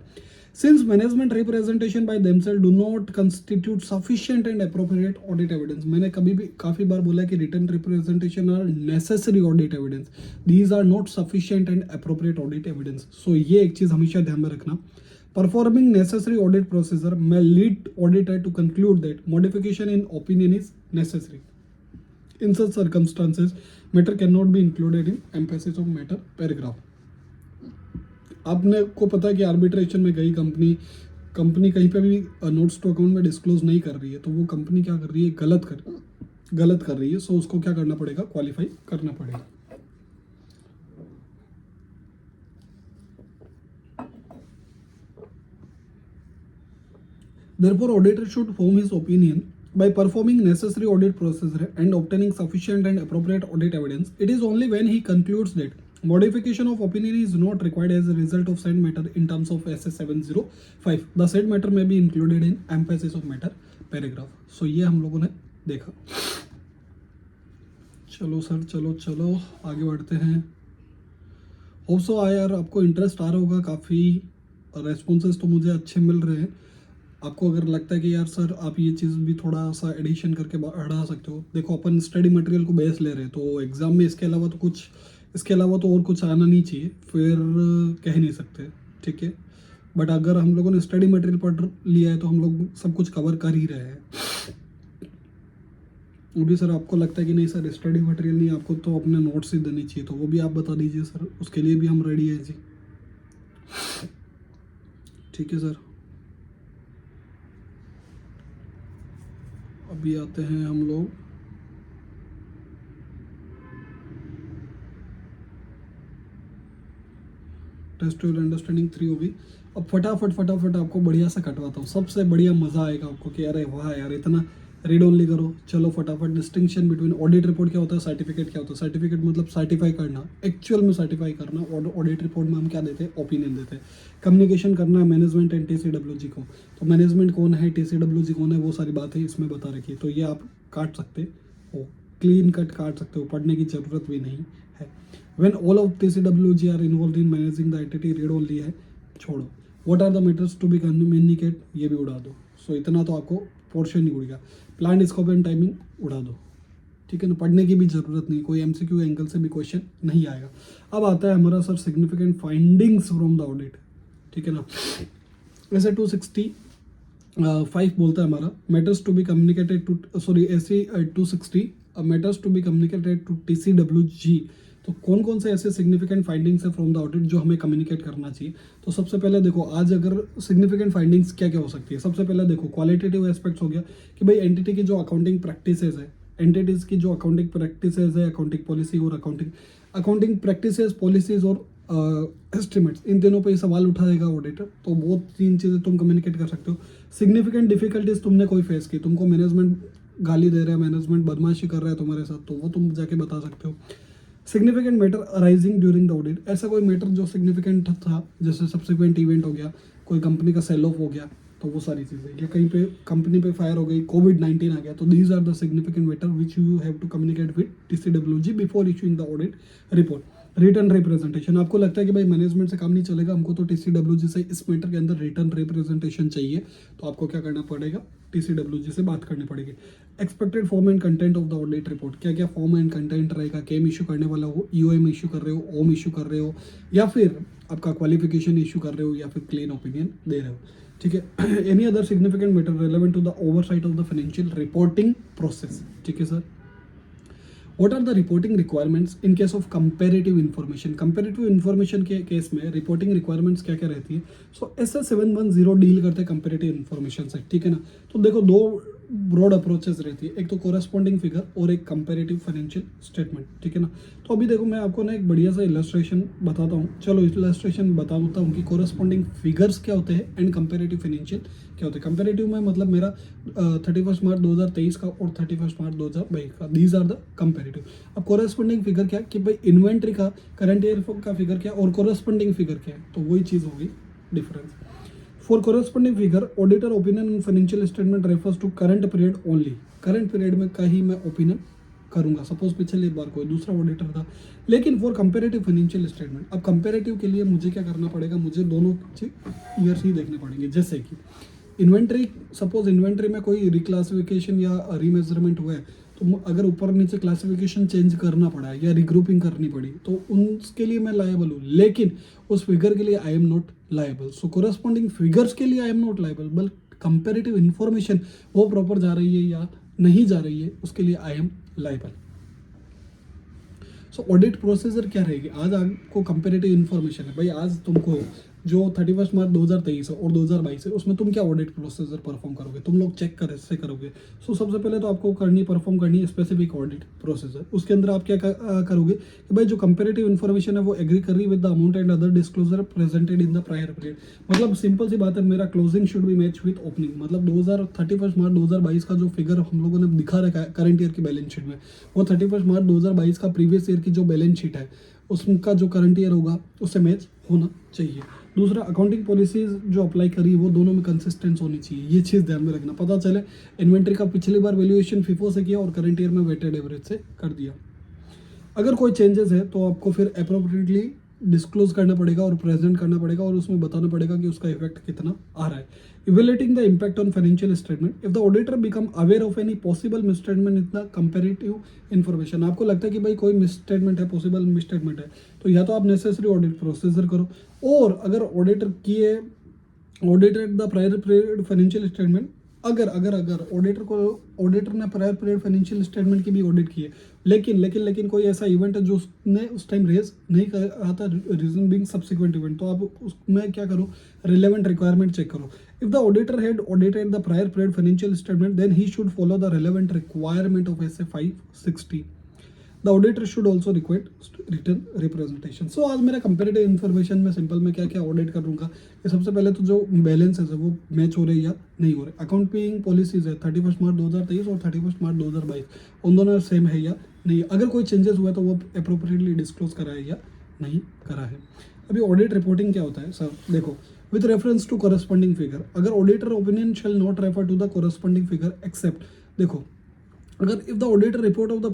Since management representation by themselves do not constitute sufficient and appropriate audit evidence. मैंने कभी भी काफ़ी बार बोला कि written representation are necessary audit evidence. These are not sufficient and appropriate audit evidence. So ये एक चीज़ हमेशा ध्यान में रखना. Performing necessary audit procedure may lead auditor to conclude that modification in opinion is necessary. In such circumstances, matter cannot be included in emphasis of matter paragraph. आपने को पता है कि आर्बिट्रेशन में गई कंपनी कहीं पे भी नोट्स टू अकाउंट में डिस्क्लोज नहीं कर रही है तो वो कंपनी क्या कर रही है? गलत कर रही है. सो उसको क्या करना पड़ेगा? क्वालिफाई करना पड़ेगा. Therefore, auditor should form his opinion by performing necessary audit procedure and obtaining sufficient and appropriate audit evidence. It is only when he concludes that modification of opinion is not required as a result of said matter in terms of SS 705. The said matter may be included in emphasis of matter paragraph. So ये हम लोगों ने देखा. चलो sir चलो आगे बढ़ते हैं. होप सो यार आपको इंटरेस्ट आ रहा होगा. काफ़ी रेस्पॉन्सेस तो मुझे अच्छे मिल रहे हैं. आपको अगर लगता है कि यार सर आप ये चीज़ भी थोड़ा सा एडिशन करके बढ़ा सकते हो. देखो अपन स्टडी मटेरियल को बेस ले रहे हैं तो एग्ज़ाम में इसके अलावा तो और कुछ आना नहीं चाहिए. फिर कह नहीं सकते. ठीक है. बट अगर हम लोगों ने स्टडी मटेरियल पढ़ लिया है तो हम लोग सब कुछ कवर कर ही रहे हैं. अभी सर आपको लगता है कि नहीं सर स्टडी मटेरियल नहीं आपको तो अपने नोट्स ही देनी चाहिए तो वो भी आप बता दीजिए सर. उसके लिए भी हम रेडी हैं जी. ठीक है सर. अभी आते हैं हम लोग टेस्ट योर अंडरस्टैंडिंग 3 होगी. अब फटाफट आपको बढ़िया सा कटवाता हूँ. सबसे बढ़िया मज़ा आएगा आपको कि अरे वाह यार इतना रीड ओनली करो. चलो फटाफट. डिस्टिंक्शन बिटवीन ऑडिट रिपोर्ट क्या होता है, सर्टिफिकेट क्या होता है. सर्टिफिकेट मतलब सर्टिफाई करना, एक्चुअल में सर्टिफाई करना. और ऑडिट रिपोर्ट में हम क्या देते हैं? ओपिनियन देते हैं. कम्युनिकेशन करना है मैनेजमेंट एंड TCWG को. तो मैनेजमेंट कौन है, TCWG कौन है, वो सारी बातें इसमें बता रखी है. तो ये आप काट सकते हो, क्लीन कट काट सकते हो. पढ़ने की ज़रूरत भी नहीं है. When all of TCWG are involved in managing the entity, read only है, छोड़ो. What are the matters to be communicate, ये भी उड़ा दो. So इतना तो आपको पोर्शन नहीं उड़ेगा. प्लान स्कोप एंड टाइमिंग उड़ा दो. ठीक है ना. पढ़ने की भी ज़रूरत नहीं. कोई MCQ एंगल से भी क्वेश्चन नहीं आएगा. अब आता है हमारा sir significant findings from the audit. ठीक है ना. ऐसे 265 बोलता है हमारा matters to be communicated to SA 260 matters to be communicated to TCWG. तो कौन कौन से ऐसे सिग्निफिकेंट फाइंडिंग्स है फ्रॉम द ऑडिट जो हमें कम्युनिकेट करना चाहिए. तो सबसे पहले देखो आज अगर सिग्निफिकेंट फाइंडिंग्स क्या क्या हो सकती है. सबसे पहले देखो क्वालिटेटिव एस्पेक्ट्स हो गया कि भाई एंटिटी की जो अकाउंटिंग प्रैक्टिसेस है, एंटिटीज की जो अकाउंटिंग प्रैक्टिसेस है, अकाउंटिंग पॉलिसी और अकाउंटिंग प्रैक्टिसेस, पॉलिसीज और एस्टिमेट्स, इन तीनों पे सवाल उठाएगा ऑडिटर. तो वो 3 चीज़ें तुम कम्युनिकेट कर सकते हो. सिग्निफिकेंट डिफिकल्टीज तुमने कोई फेस की, तुमको मैनेजमेंट गाली दे रहा है मैनेजमेंट, बदमाशी कर रहा है तुम्हारे साथ, तो वो तुम जाके बता सकते हो। Significant matter arising during the audit, ऐसा कोई मैटर जो सिग्निफिकेंट था, जैसे सब्सिक्वेंट इवेंट हो गया, कोई कंपनी का सेल ऑफ हो गया, तो वो सारी चीज़ें, या कहीं पे कंपनी पे फायर हो गई, कोविड-19 आ गया, तो these are the significant matter which you have to communicate with TCWG before issuing the audit report. Return representation, आपको लगता है कि भाई मैनेजमेंट से काम नहीं चलेगा, हमको तो TCWG से इस मैटर के अंदर रिटर्न रिप्रेजेंटेशन चाहिए, तो आपको क्या करना पड़ेगा, TCWG से बात करनी पड़ेगी। Expected form and content of the audit report, क्या क्या फॉर्म एंड कंटेंट रहेगा, केम इशू करने वाला हो, EOM इशू कर रहे हो, OM इशू कर रहे हो, या फिर आपका क्वालिफिकेशन इशू कर रहे हो, या फिर क्लीन ओपिनियन दे रहे हो, ठीक है। Any other significant matter relevant to the oversight of the financial reporting process, ठीक है sir. What are the reporting requirements in case of comparative information? Comparative information के केस में रिपोर्टिंग रिक्वायरमेंट्स क्या क्या रहती है? सो SS 710 डील करते हैं कंपेरेटिव इन्फॉर्मेशन से, ठीक है ना। तो देखो दो ब्रॉड अप्रोचेस रहती है, एक तो कोरेस्पॉन्डिंग फिगर और एक कंपेरेटिव फाइनेंशियल स्टेटमेंट, ठीक है ना। तो अभी देखो मैं आपको ना एक बढ़िया सा इलस्ट्रेशन बताता हूँ, चलो इलस्ट्रेशन बताता हूँ कि कोरेस्पॉन्डिंग फिगर्स क्या होते हैं एंड कंपेरेटिव फाइनेंशियल क्या होते हैं। कंपेरेटिव में मतलब मेरा 31 मार्च 2023 का और 31 मार्च 2022 का, दीज आर द कंपेरेटिव। अब कोरेस्पॉन्डिंग फिगर क्या कि भाई इन्वेंट्री का करंट ईयर का फिगर क्या और कोरेस्पॉन्डिंग फिगर क्या है, तो वही चीज़ होगी difference. For corresponding figure auditor opinion in financial statement refers to current period only, current period में का ही मैं ओपिनियन करूंगा। सपोज पिछले बार कोई दूसरा ऑडिटर था, लेकिन फॉर कंपेरेटिव फाइनेंशियल स्टेटमेंट, अब कंपेरेटिव के लिए मुझे क्या करना पड़ेगा, मुझे दोनों ईयर्स ही देखने पड़ेंगे। जैसे कि इन्वेंट्री, सपोज इन्वेंट्री में कोई रिक्लासिफिकेशन या रीमेजरमेंट हुआ है, तो अगर ऊपर नीचे क्लासिफिकेशन चेंज करना पड़ा है या रिग्रुपिंग करनी पड़ी, तो उसके लिए मैं लायबल हूँ, लेकिन उस फिगर के लिए I am not liable. So corresponding figures के लिए I am not liable, but comparative information वो प्रॉपर जा रही है या नहीं जा रही है, उसके लिए I am liable. So audit procedure क्या रहेगी, आज आपको कंपेरेटिव इन्फॉर्मेशन है भाई, आज तुमको जो 31 मार्च 2023 और 2022 है, उसमें तुम क्या ऑडिट प्रोसीजर परफॉर्म करोगे, तुम लोग चेक कैसे करोगे। सो सबसे पहले तो आपको परफॉर्म करनी है स्पेसिफिक ऑडिट प्रोसीजर। उसके अंदर आप क्या करोगे कि भाई जो कंपेरेटिव इन्फॉर्मेशन है वो एग्री कर रही with the amount and other disclosure presented in the prior period. मतलब सिंपल सी बात है, मेरा closing should be match with opening, मतलब 31 मार्च 2022 का जो फिगर हम लोगों ने दिखा रखा है करंट ईयर की बैलेंस शीट में, वो 31 मार्च 2022 का प्रीवियस ईयर की जो बैलेंस शीट है उसका जो करंट ईयर होगा उससे मैच होना चाहिए। दूसरा, अकाउंटिंग पॉलिसीज जो अप्लाई करी वो दोनों में कंसिस्टेंस होनी चाहिए, ये चीज़ ध्यान में रखना। पता चले इन्वेंट्री का पिछली बार वैल्यूएशन FIFO से किया और करंट ईयर में वेटेड एवरेज से कर दिया। अगर कोई चेंजेस है तो आपको फिर अप्रोप्रिएटली डिस्क्लोज करना पड़ेगा और प्रेजेंट करना पड़ेगा और उसमें बताना पड़ेगा कि उसका इफेक्ट कितना आ रहा है। Evaluating the impact on financial statement, if the auditor become aware of any possible misstatement in the comparative information, आपको लगता है कि भाई कोई मिसस्टेटमेंट है, पॉसिबल मिसस्टेटमेंट है, तो या तो आप नेसेसरी ऑडिट प्रोसीजर करो, और अगर ऑडिटर किए audited the prior period financial statement, अगर अगर अगर ऑडिटर ने प्रायर पीरियड फाइनेंशियल स्टेटमेंट की भी ऑडिट की है, लेकिन कोई ऐसा इवेंट है जो उसने उस टाइम रेज नहीं करा था, रीजन बीइंग सब्सिक्वेंट इवेंट, तो आप उसमें क्या करो, रिलेवेंट रिक्वायरमेंट चेक करो। If the auditor had audited the prior period financial statement, then he should follow the relevant requirement of SA 560। The auditor should also request written representation. So आज मेरा comparative information में simple में क्या क्या audit करूंगा कि सबसे पहले तो जो बैलेंस है वो मैच हो रही है या नहीं हो रहे। अकाउंटिंग पॉलिसीज है 31 मार्च 2023 और 31 मार्च 2022, उन दोनों सेम है या नहीं, अगर कोई चेंजेस हुआ तो वो अप्रोप्रिएटली डिस्क्लोज करा है या नहीं करा है। अभी ऑडिट रिपोर्टिंग क्या होता है सर, देखो with reference to corresponding figure, अगर auditor opinion shall not refer to the corresponding figure except, देखो अगर if the auditor report of the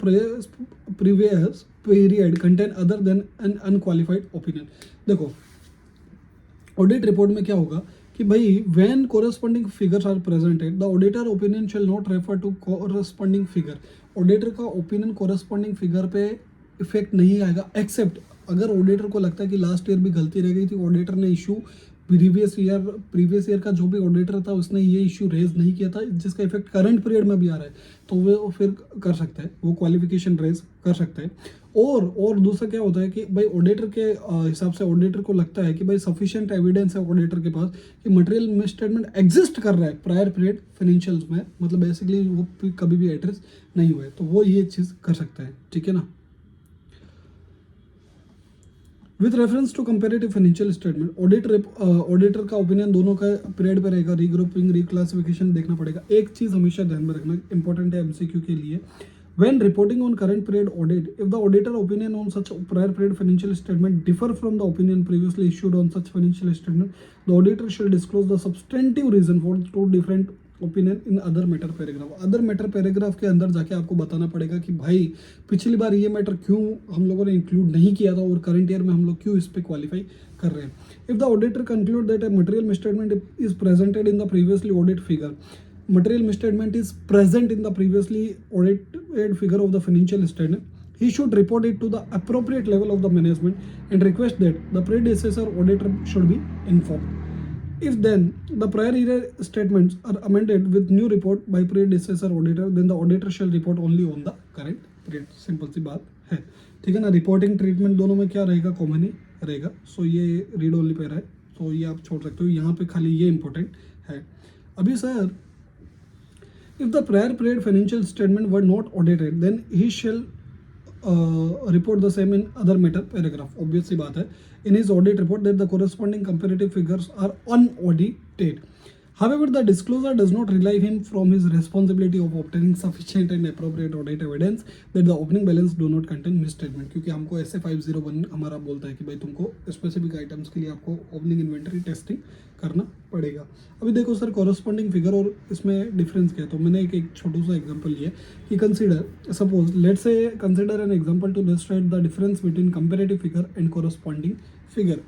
previous period contain other than an unqualified opinion, देखो audit report में क्या होगा कि भाई when corresponding figures are presented the auditor opinion shall not refer to corresponding figure, auditor का opinion corresponding figure पे effect नहीं आएगा, एक्सेप्ट अगर ऑडिटर को लगता है कि लास्ट ईयर भी गलती रह गई थी, ऑडिटर ने इशू प्रीवियस ईयर का जो भी ऑडिटर था उसने ये इशू रेज नहीं किया था जिसका इफेक्ट करंट पीरियड में भी आ रहा है, तो वो फिर कर सकता है, वो क्वालिफिकेशन रेज कर सकता है। और दूसरा क्या होता है कि भाई ऑडिटर के हिसाब से ऑडिटर को लगता है कि भाई सफिशिएंट एविडेंस है ऑडिटर के पास कि मटेरियल मिसस्टेटमेंट एग्जिस्ट कर रहा है प्रायर पीरियड फाइनेंशियल्स में, मतलब बेसिकली वो कभी भी एड्रेस नहीं हुआ है, तो वो ये चीज़ कर सकता है, ठीक है ना। With reference to comparative financial statement auditor का ओपिनियन दोनों का पीरियड पे रहेगा. रीग्रुपिंग रिक्लासिफिकेशन देखना पड़ेगा. एक चीज हमेशा ध्यान में रखना, इंपॉर्टेंट है एमसीक्यू के लिए. When reporting on current period audit, if the auditor opinion on such prior period financial statement differ from the opinion previously issued on such financial statement, the auditor shall disclose the substantive reason for two different opinion in other matter paragraph. Other matter paragraph के अंदर जाके आपको बताना पड़ेगा कि भाई पिछली बार ये मैटर क्यों हम लोगों ने इंक्लूड नहीं किया था और करंट ईयर में हम लोग क्यों इस पे क्वालिफाई कर रहे हैं. If the auditor conclude that a material misstatement is presented in the previously audit figure, material misstatement is present in the previously audited figure of the financial statement, he should report it to the appropriate level of the management and request that the predecessor auditor should be informed. If then the prior year statements are amended with new report by predecessor auditor, then the auditor shall report only on the current period. Simple सी बात है, ठीक है ना. Reporting treatment दोनों में क्या रहेगा, कॉमन ही रहेगा. सो ये रीड ओनली पे रहा है, तो ये आप छोड़ सकते हो. यहाँ पे खाली ये इंपॉर्टेंट है. अभी sir, if the prior period financial statement were not audited, then he shall report the same in other matter paragraph. Obvious सी बात है. In his audit report that the corresponding comparative figures are unaudited. However, the disclosure does not relieve him from his responsibility of obtaining sufficient and appropriate audit evidence that the opening balance do not contain misstatement. क्योंकि हमको ऐसे 501 हमारा बोलता है कि भाई तुमको specific items के लिए आपको ओपनिंग इन्वेंटरी टेस्टिंग करना पड़ेगा. अभी देखो सर, कॉरस्पॉन्डिंग फिगर और इसमें डिफरेंस क्या है. तो मैंने एक छोटू सा एग्जांपल लिया कि consider, suppose let's say consider an example to illustrate the difference between comparative figure and corresponding figure.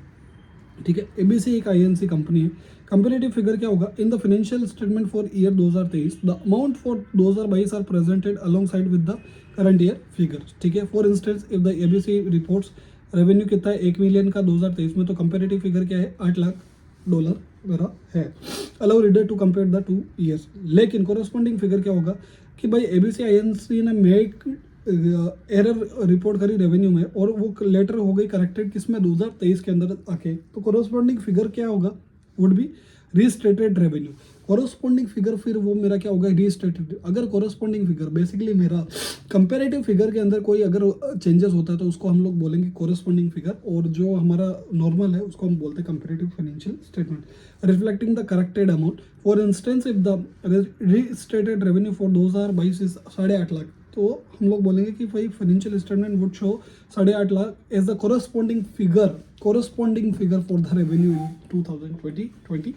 ठीक है, एबीसी एक आईएनसी कंपनी है. कंपेरेटिव फिगर क्या होगा, in the financial statement for year 2023 the amount for 2022 are presented alongside with the current year figures. ठीक है, for instance if the ABC reports revenue कितना है 1 मिलियन का 2023 में, तो कंपेरेटिव फिगर क्या है, $8 लाख मेरा है. Allow reader to compare the 2 years. लेकिन कोरस्पॉन्डिंग फिगर क्या होगा कि भाई एबीसी आईएनसी ने मेक एरर रिपोर्ट करी रेवेन्यू में और वो लेटर हो गई करेक्टेड किसमें, 2023 के अंदर आके. तो कोरस्पॉन्डिंग फिगर क्या होगा, would be restated revenue. Corresponding figure फिर वो मेरा क्या होगा, रीस्टेटेड. अगर कोरस्पॉन्डिंग फिगर बेसिकली मेरा कंपेरेटिव फिगर के अंदर कोई अगर चेंजेस होता है तो उसको हम लोग बोलेंगे कोरस्पॉन्डिंग फिगर, और जो हमारा नॉर्मल है उसको हम बोलते हैं comparative financial statement reflecting the corrected amount. For instance if the restated revenue for 2022 is 8.5 lakh, तो हम लोग बोलेंगे कि भाई financial statement would show 8.5 lakh as the corresponding figure for the revenue in 2022.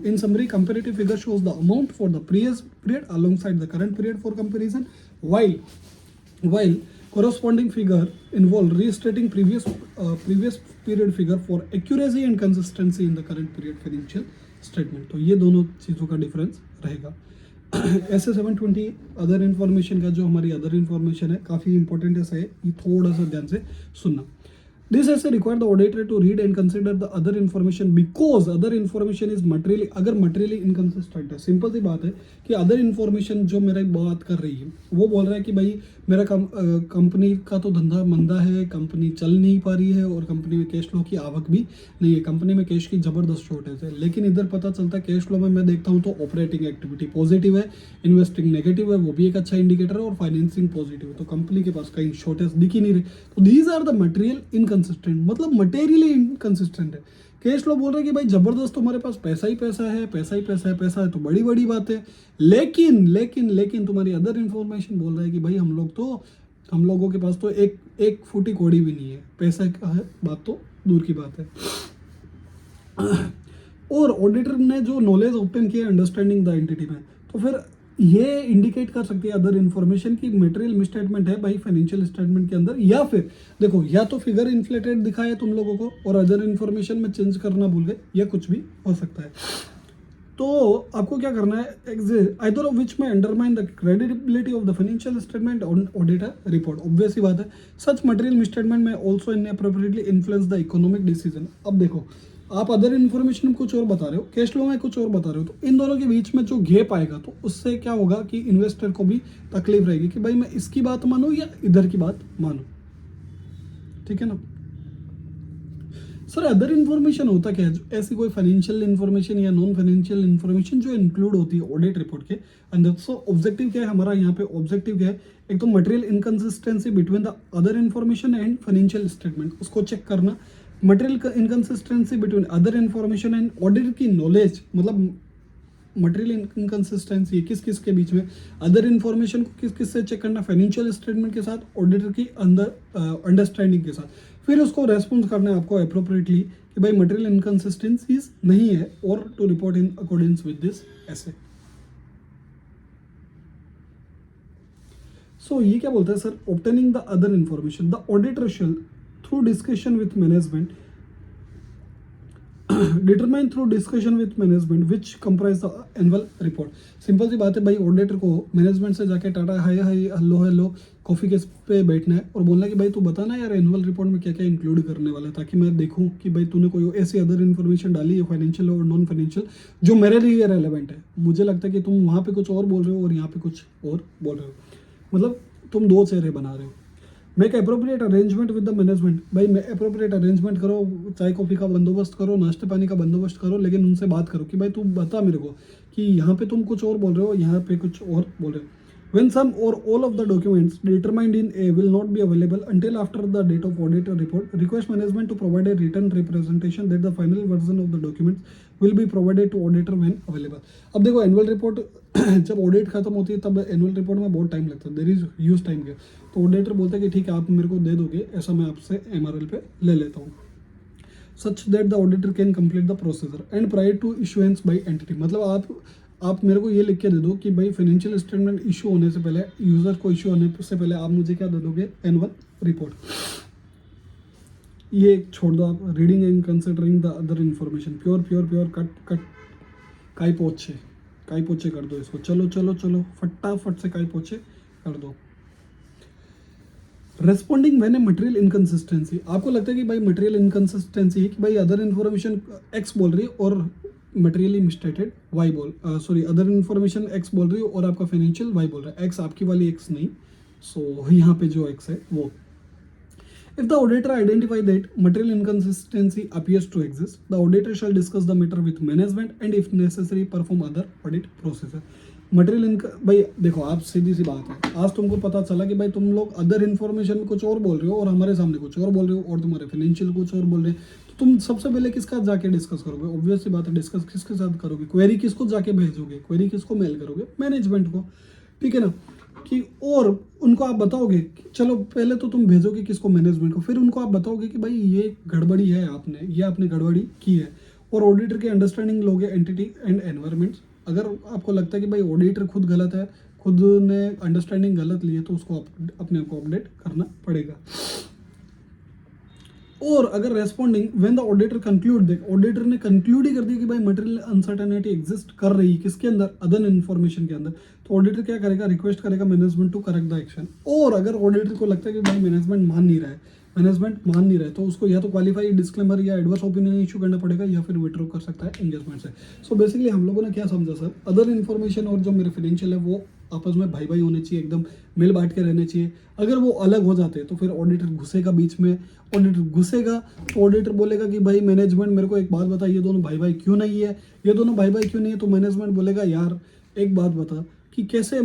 In summary, comparative figure shows the amount for the previous period alongside the current period for comparison, while corresponding figure involve restating previous period figure for accuracy and consistency in the current period financial statement. तो ये दोनों चीज़ों का difference रहेगा. ऐसे 720 other information का जो हमारी अदर इन्फॉर्मेशन है काफ़ी इंपॉर्टेंट ऐसा है, ये थोड़ा सा ध्यान से सुनना. This has required the auditor to read and consider the other information because other information is materially, अगर materially inconsistent है. सिंपल सी बात है कि अदर इन्फॉर्मेशन जो मेरा बात कर रही है वो बोल रहा है कि भाई मेरा कंपनी का तो धंधा मंदा है, कंपनी चल नहीं पा रही है और कंपनी में कैश फ्लो की आवक भी नहीं है, कंपनी में कैश की ज़बरदस्त शॉर्टेज है. लेकिन इधर पता चलता है कैश फ्लो में मैं देखता हूँ तो ऑपरेटिंग एक्टिविटी पॉजिटिव है, इन्वेस्टिंग नेगेटिव है, वो भी एक अच्छा इंडिकेटर है, और फाइनेंसिंग पॉजिटिव है. तो कंपनी के पास कहीं शॉर्टेज दिख ही नहीं रही. तो these are the material inconsistent, मतलब मटेरियली इनकंसिस्टेंट है. कैश फ्लो बोल रहे हैं कि भाई जबरदस्त तुम्हारे पास पैसा ही पैसा है, पैसा है तो बड़ी बड़ी बात है. लेकिन तुम्हारी अदर इन्फॉर्मेशन बोल रहा है कि भाई हम लोगों के पास तो एक फूटी कौड़ी भी नहीं है, पैसा का है बात तो दूर की बात है. और ऑडिटर ने जो नॉलेज ऑब्टेन किया अंडरस्टैंडिंग द एंटिटी में, तो फिर ये इंडिकेट कर सकती है अदर इन्फॉर्मेशन की मटेरियल मिसस्टेटमेंट है भाई फाइनेंशियल स्टेटमेंट के अंदर, या फिर देखो या तो फिगर इन्फ्लेटेड दिखाया तुम लोगों को और अदर इन्फॉर्मेशन में चेंज करना भूल गए, या कुछ भी हो सकता है. तो आपको क्या करना है, either of which may undermine the credibility of the financial statement auditor report. Obvious ही बात है, such material misstatement may also inappropriately influence the economic decision. अब देखो आप अदर इन्फॉर्मेशन कुछ और बता रहे हो, कैश फ्लो में कुछ और बता रहे हो, तो इन दोनों के बीच में जो गैप आएगा तो उससे क्या होगा कि इन्वेस्टर को भी तकलीफ रहेगी कि भाई मैं इसकी बात मानूं या इधर की बात मानूं. ठीक है ना सर. अदर इन्फॉर्मेशन होता क्या है, ऐसी कोई फाइनेंशियल इन्फॉर्मेशन या नॉन फाइनेंशियल इन्फॉर्मेशन जो इंक्लूड होती है ऑडिट रिपोर्ट के अंदर. सो ऑब्जेक्टिव क्या है हमारा यहाँ पे, ऑब्जेक्टिव क्या है, एक तो material inconsistency between the other information and financial statement, उसको चेक करना. Material inconsistency between other information and auditor की नॉलेज, मतलब मटेरियल इनकन्सिस्टेंसी किस किस के बीच में, अदर इन्फॉर्मेशन को किस किस से चेक करना, फाइनेंशियल स्टेटमेंट के साथ, ऑडिटर की अंदर अंडरस्टैंडिंग के साथ, फिर उसको रेस्पॉन्स करना है आपको अप्रोप्रिएटली कि भाई मटेरियल इनकन्सिस्टेंसीज नहीं है, और to report in accordance with this SA. So ये क्या बोलता है sir, obtaining the other information the auditor shall through discussion with management determine through discussion with management which comprise the annual report. Simple सी बात है भाई, auditor को management से जाके tata hi hi hello hello coffee के पे बैठना है और बोलना है कि भाई तू बताना यार एनुअल रिपोर्ट में क्या क्या इंक्लूड करने वाला है, ताकि मैं देखूं कि भाई तूने कोई ऐसी अदर इन्फॉर्मेशन डाली है फाइनेंशियल और नॉन फाइनेंशियल जो मेरे लिए रेलेवेंट है। मुझे लगता है कि तुम वहाँ पे कुछ और बोल रहे हो और यहाँ पे कुछ और बोल रहे हो, मतलब तुम दो चेहरे बना रहे हो। Make appropriate arrangement with the management, भाई मैं अप्रोप्रिएट अरेंजमेंट करो, चाय कॉफ़ी का बंदोबस्त करो, नाश्ते पानी का बंदोबस्त करो, लेकिन उनसे बात करो कि भाई तू बता मेरे को कि यहाँ पे तुम कुछ और बोल रहे हो, यहाँ पे कुछ और बोल रहे हो। When some or all of the documents determined in A will not be available until after the date of audit report, request management to provide a written representation that the final version of the documents will be provided to auditor when available। अब देखो annual report जब audit खत्म होती है तब annual report में बहुत time लगता है, देयर इज ह्यूज टाइम के, तो ऑडिटर बोलता है कि ठीक है आप मेरे को दे दोगे, ऐसा मैं आपसे MRL पे ले लेता हूँ, such that the auditor can complete the procedure and prior to issuance by entity. मतलब आप मेरे को ये लिख के दे दो कि भाई फाइनेंशियल स्टेटमेंट इशू होने से पहले, यूजर को इशू होने से पहले आप मुझे क्या दे दोगे, एनुअल रिपोर्ट। ये छोड़ दो आप, reading and considering the other information, pure pure pure cut काई पोछे कर दो इसको, चलो चलो चलो फटाफट से काई पोछे कर दो। Responding when a material inconsistency, आपको लगता है कि भाई मटेरियल इनकन्सिस्टेंसी है कि भाई अदर इन्फॉर्मेशन एक्स बोल रही है और materially misstated why other information X बोल रही है और आपका फाइनेंशियल वाई बोल रहा है, एक्स आपकी वाली एक्स नहीं, सो यहाँ पे जो एक्स है वो। If the auditor identify that material inconsistency appears to exist, the auditor shall discuss the matter with management and if necessary perform other audit procedure। भाई देखो आप, सीधी सी बात है, आज तुमको पता चला कि भाई तुम लोग अदर इन्फॉर्मेशन में कुछ और बोल रहे हो और हमारे सामने कुछ और बोल रहे हो और तुम्हारे फाइनेंशियल कुछ और बोल रहे हैं, तो तुम सबसे पहले किसका जाके डिस्कस करोगे, ऑब्वियस सी बात है डिस्कस किसके साथ करोगे, क्वेरी किसको जाके भेजोगे, क्वेरी किसको मेल करोगे, मैनेजमेंट को, ठीक है ना, कि और उनको आप बताओगे, चलो पहले तो तुम भेजोगे किसको, मैनेजमेंट को, फिर उनको आप बताओगे कि भाई ये गड़बड़ी है, आपने गड़बड़ी की है, और ऑडिटर की अंडरस्टैंडिंग लोगे एंटिटी एंड एनवायरमेंट। अगर आपको लगता है कि भाई ऑडिटर खुद गलत है, खुद ने अंडरस्टैंडिंग गलत ली है, तो उसको अपने आप को अपडेट करना पड़ेगा। और अगर responding when the auditor conclude, देख ऑडिटर ने कंक्लूड ही कर दिया कि भाई मटेरियल अनसर्टेनिटी एग्जिस्ट कर रही है किसके अंदर, अदर इन्फॉर्मेशन के अंदर, तो ऑडिटर क्या करेगा, रिक्वेस्ट करेगा management to correct the action. और अगर ऑडिटर को लगता है कि भाई मैनेजमेंट मान नहीं रहा है, तो उसको या तो क्वालिफाई डिस्क्लेमर या एडवर्स ओपिनियन इशू करना पड़ेगा या फिर विड्रॉ कर सकता है एंगेजमेंट से। सो बेसिकली हम लोगों ने क्या समझा सर, अदर इन्फॉर्मेशन और जो मेरे फाइनेंशियल है वो आपस में भाई भाई होने चाहिए, एकदम मिल बांट के रहने चाहिए। अगर वो अलग हो जाते हैं तो फिर ऑडिटर घुसेगा बीच में, तो ऑडिटर बोलेगा कि भाई मैनेजमेंट मेरे को एक बात बता, ये दोनों भाई भाई क्यों नहीं है, तो मैनेजमेंट बोलेगा यार एक बात बता कि कैसे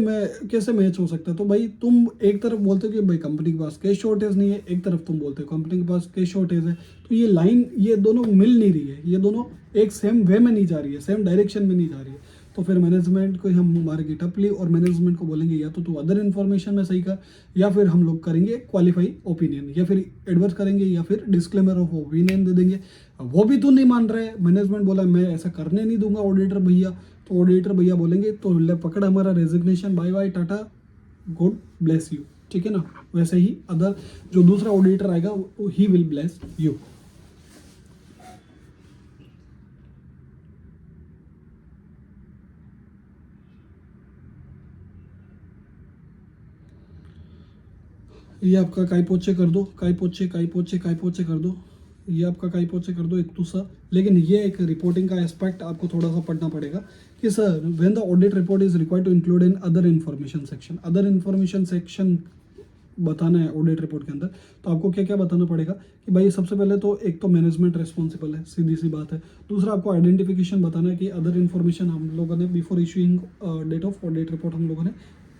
मैच हो सकता है। तो भाई तुम एक तरफ बोलते हो कि भाई कंपनी के पास कैश शॉर्टेज नहीं है, एक तरफ तुम बोलते हो कंपनी के पास कैश शॉर्टेज है, तो ये लाइन ये दोनों मिल नहीं रही है, ये दोनों एक सेम वे में नहीं जा रही है, सेम डायरेक्शन में नहीं जा रही है। तो फिर मैनेजमेंट को हम मारेंगे टपली और मैनेजमेंट को बोलेंगे या तो तू अदर इन्फॉर्मेशन में सही कर, या फिर हम लोग करेंगे क्वालिफाई ओपिनियन, या फिर एडवर्स करेंगे, या फिर डिस्क्लेमर ऑफ ओपिनियन दे देंगे। वो भी तू नहीं मान रहा है, मैनेजमेंट बोला मैं ऐसा करने नहीं दूंगा ऑडिटर भैया, तो ऑडिटर भैया बोलेंगे तो ले पकड़ हमारा resignation, bye bye ta-ta God bless you, ठीक है ना। वैसे ही अदर जो दूसरा ऑडिटर आएगा ही विल ब्लेस यू। ये आपका काई पोचे कर दो, काई पोचे कर दो, ये आपका काई पोचे कर दो एक दूसरा। लेकिन ये एक रिपोर्टिंग का एस्पेक्ट आपको थोड़ा सा पढ़ना पड़ेगा कि sir when the audit report is required to include in other information section, other information section बताना है ऑडिट रिपोर्ट के अंदर, तो आपको क्या क्या बताना पड़ेगा कि भाई सबसे पहले तो एक तो मैनेजमेंट रिस्पॉन्सिबल है, सीधी सी बात है। दूसरा आपको आइडेंटिफिकेशन बताना है कि अदर इन्फॉर्मेशन हम लोगों ने before issuing date of audit report हम लोगों ने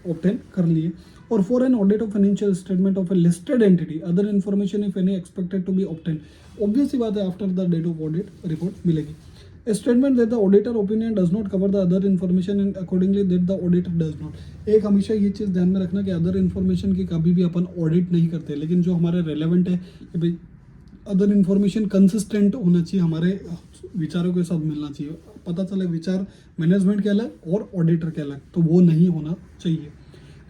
ऑब्टेन कर लिए. और for an audit of financial statement of a listed entity other information if any expected to be obtain. Obvious सी बात है, after the date of audit report मिलेगी. A statement that the auditor opinion does not cover the other information and accordingly that the auditor does not. एक हमेशा ये चीज़ ध्यान में रखना कि अदर इन्फॉर्मेशन की कभी भी अपन ऑडिट नहीं करते, लेकिन जो हमारे रेलेवेंट है कि भाई अदर इन्फॉर्मेशन कंसिस्टेंट होना चाहिए, हमारे विचारों के साथ मिलना चाहिए. पता चले विचार मैनेजमेंट के अलग और ऑडिटर के अलग, तो वो नहीं होना चाहिए.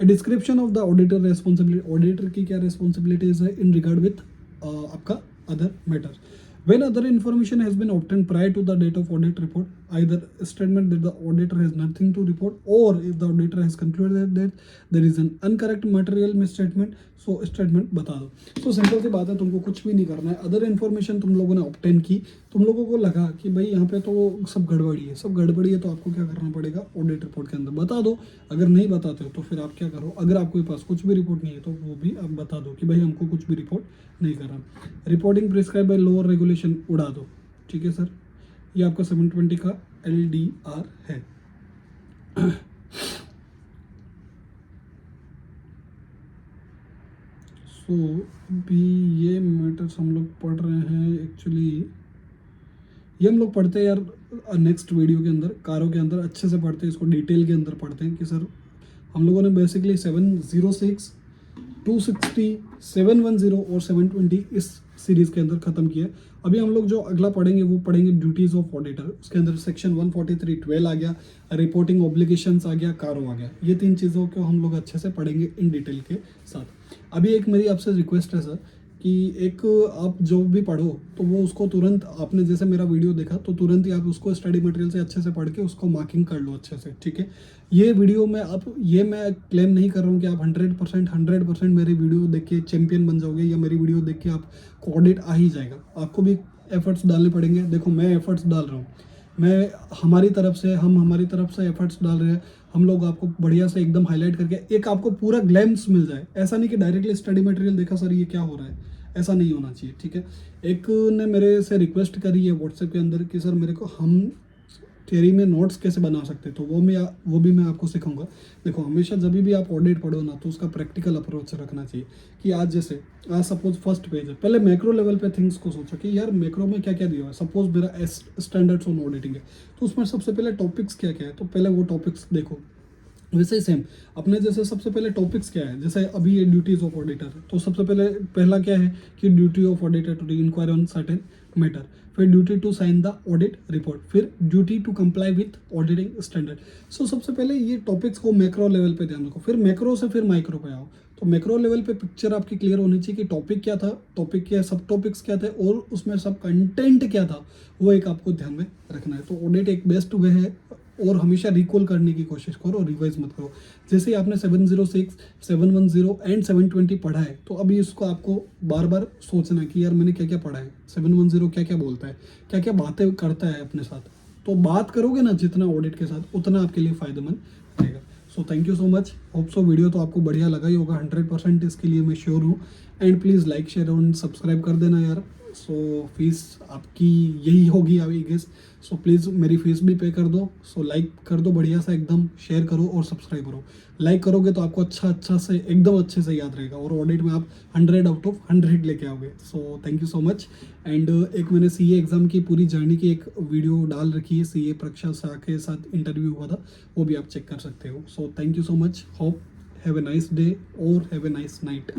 A description of the auditor responsibility. Auditor की क्या रेस्पॉन्सिबिलिटीज है इन रिगार्ड विथ आपका other matter. When other information has been obtained prior to the date of audit report, either a statement that the auditor has nothing to report, or if the auditor has concluded that there is an incorrect material misstatement, so statement बता दो. So simple सी बात है, तुमको कुछ भी नहीं करना है. अदर इन्फॉर्मेशन तुम लोगों ने ऑब्टेन की, तुम लोगों को लगा कि भाई यहाँ पे तो सब गड़बड़ी है, सब गड़बड़ी है, तो आपको क्या करना पड़ेगा, ऑडिट रिपोर्ट के अंदर बता दो. अगर नहीं बताते हो तो फिर आप क्या करो, अगर आपके पास कुछ भी रिपोर्ट नहीं है तो वो भी आप बता दो कि भाई हमको कुछ भी रिपोर्ट नहीं करना. Reporting prescribe by lower regulation उड़ा दो. ठीक है सर, ये आपका 720 का LDR है. सो भी ये मैटर्स हम लोग पढ़ रहे हैं. एक्चुअली ये हम लोग पढ़ते हैं यार नेक्स्ट वीडियो के अंदर, कारों के अंदर अच्छे से पढ़ते हैं, इसको डिटेल के अंदर पढ़ते हैं कि सर हम लोगों ने बेसिकली 706, 260, 710 और 720 इस सीरीज़ के अंदर ख़त्म किया. अभी हम लोग जो अगला पढ़ेंगे वो पढ़ेंगे ड्यूटीज़ ऑफ ऑडिटर. उसके अंदर सेक्शन 143(12) आ गया, रिपोर्टिंग ऑब्लिगेशंस आ गया, कारो आ गया. ये 3 चीज़ों को हम लोग अच्छे से पढ़ेंगे इन डिटेल के साथ. अभी एक मेरी आपसे रिक्वेस्ट है सर कि एक आप जो भी पढ़ो तो वो उसको तुरंत, आपने जैसे मेरा वीडियो देखा तो तुरंत ही आप उसको स्टडी मटेरियल से अच्छे से पढ़ के उसको मार्किंग कर लो अच्छे से. ठीक है, ये वीडियो में आप, ये मैं क्लेम नहीं कर रहा हूँ कि आप 100% मेरी वीडियो देख के चैंपियन बन जाओगे या मेरी वीडियो देख के आपको ऑडिट आ ही जाएगा. आपको भी एफर्ट्स डालने पड़ेंगे. देखो मैं एफर्ट्स डाल रहा हूँ, मैं हमारी तरफ से एफर्ट्स डाल रहे हैं. हम लोग आपको बढ़िया से एकदम हाईलाइट करके एक आपको पूरा ग्लैम्स मिल जाए. ऐसा नहीं कि डायरेक्टली स्टडी मटेरियल देखा सर ये क्या हो रहा है, ऐसा नहीं होना चाहिए. ठीक है, एक ने मेरे से रिक्वेस्ट करी है व्हाट्सएप के अंदर कि सर मेरे को हम थियरी में नोट्स कैसे बना सकते हैं, तो वो भी मैं आपको सिखाऊंगा. देखो हमेशा जब भी आप ऑडिट पढ़ो ना तो उसका प्रैक्टिकल अप्रोच रखना चाहिए. कि आज सपोज फर्स्ट पेज है, पहले मैक्रो लेवल पे थिंग्स को सोचो कि यार मैक्रो में क्या क्या दिया हुआ है. सपोज मेरा स्टैंडर्ड्स ऑन ऑडिटिंग है तो उसमें सबसे पहले टॉपिक्स क्या क्या है, तो पहले वो टॉपिक्स देखो. वैसे ही सेम अपने जैसे सबसे पहले टॉपिक्स क्या है, जैसे अभी ये ड्यूटीज ऑफ ऑडिटर, तो सबसे पहला क्या है कि duty of auditor to inquire on certain matter, फिर duty to sign the audit report, फिर duty to comply with auditing standard. So सबसे पहले ये टॉपिक्स को मैक्रो लेवल पे ध्यान रखो, फिर मैक्रो से फिर माइक्रो पे आओ. तो मैक्रो लेवल पे पिक्चर आपकी क्लियर होनी चाहिए कि टॉपिक क्या था, टॉपिक के सब टॉपिक्स क्या थे और उसमें सब कंटेंट क्या था, वो एक आपको ध्यान में रखना है. तो ऑडिट एक बेस्ट वे है और हमेशा रिकॉल करने की कोशिश करो और रिवाइज मत करो. जैसे ही आपने 706, 710 एंड 720 पढ़ा है तो अभी इसको आपको बार बार सोचना है कि यार मैंने क्या क्या पढ़ा है, 710 क्या क्या बोलता है, क्या क्या बातें करता है अपने साथ. तो बात करोगे ना जितना ऑडिट के साथ उतना आपके लिए फ़ायदेमंद रहेगा. सो thank you so much. Hope so video तो आपको बढ़िया लगा ही होगा, 100% इसके लिए मैं श्योर हूँ. एंड प्लीज़ लाइक शेयर और सब्सक्राइब कर देना यार. सो फीस आपकी यही होगी आई गेस. सो प्लीज़ मेरी फीस भी पे कर दो. सो लाइक कर दो बढ़िया सा एकदम, शेयर करो और सब्सक्राइब करो. लाइक करोगे तो आपको अच्छा से एकदम अच्छे से याद रहेगा और ऑडिट में आप 100 आउट ऑफ 100 लेके आओगे. सो thank you so much. And एक मैंने CA एग्ज़ाम की पूरी जर्नी की एक वीडियो डाल रखी है, CA परीक्षा शाह के साथ इंटरव्यू हुआ था, वो भी आप चेक कर सकते हो. So thank you so much. Hope have a nice day और have a nice night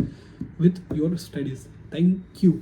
with your studies. Thank you.